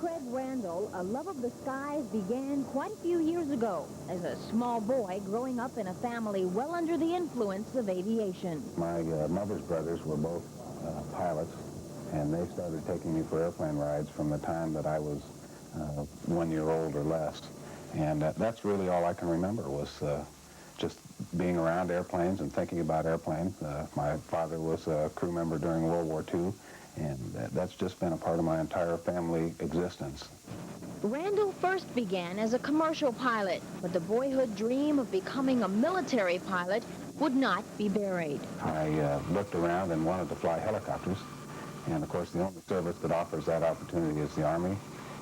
Randall, a love of the skies began quite a few years ago as a small boy growing up in a family well under the influence of aviation. My mother's brothers were both pilots, and they started taking me for airplane rides from the time that I was 1 year old or less. And that's really all I can remember was just being around airplanes and thinking about airplanes. My father was a crew member during World War II, and that's just been a part of my entire family existence. Randall first began as a commercial pilot, but the boyhood dream of becoming a military pilot would not be buried. I looked around and wanted to fly helicopters, and of course the only service that offers that opportunity is the Army,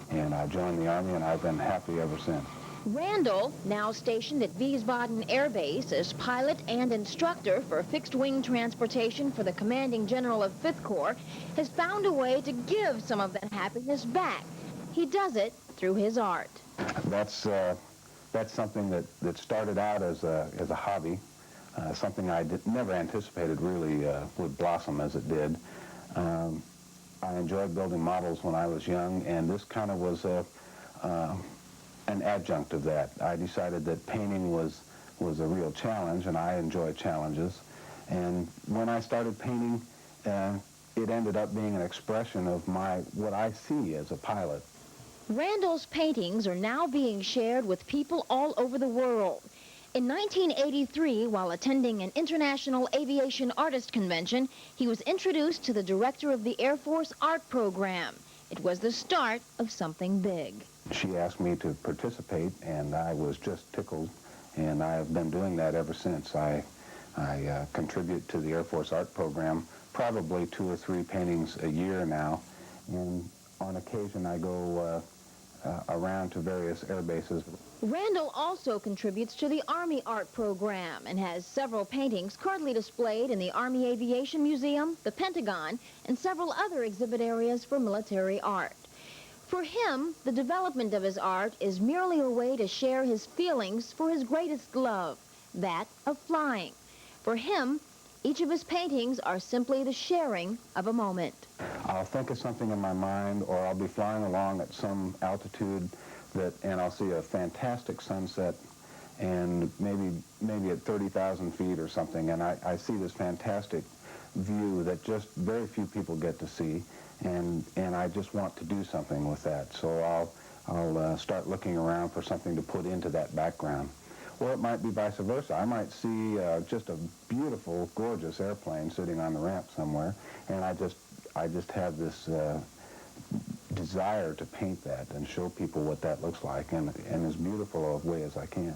and I joined the Army, and I've been happy ever since. Randall, now stationed at Wiesbaden Air Base as pilot and instructor for fixed-wing transportation for the commanding general of 5th Corps, has found a way to give some of that happiness back. He does it through his art. That's something that started out as a hobby, something I never anticipated really would blossom as it did. I enjoyed building models when I was young, and this kind of was an adjunct of that. I decided that painting was a real challenge, and I enjoy challenges. And when I started painting, it ended up being an expression of what I see as a pilot. Randall's paintings are now being shared with people all over the world. In 1983, while attending an International Aviation Artist Convention, he was introduced to the director of the Air Force Art Program. It was the start of something big. She asked me to participate, and I was just tickled, and I have been doing that ever since. I contribute to the Air Force Art Program, probably 2 or 3 paintings a year now, and on occasion I go around to various air bases. Randall also contributes to the Army Art Program and has several paintings currently displayed in the Army Aviation Museum, the Pentagon, and several other exhibit areas for military art. For him, the development of his art is merely a way to share his feelings for his greatest love, that of flying. For him, each of his paintings are simply the sharing of a moment. I'll think of something in my mind, or I'll be flying along at some altitude and I'll see a fantastic sunset, and maybe at 30,000 feet or something, and I see this fantastic view that just very few people get to see, and I just want to do something with that. So I'll start looking around for something to put into that background. Or it might be vice versa. I might see just a beautiful, gorgeous airplane sitting on the ramp somewhere, and I just have this desire to paint that and show people what that looks like in as beautiful a way as I can.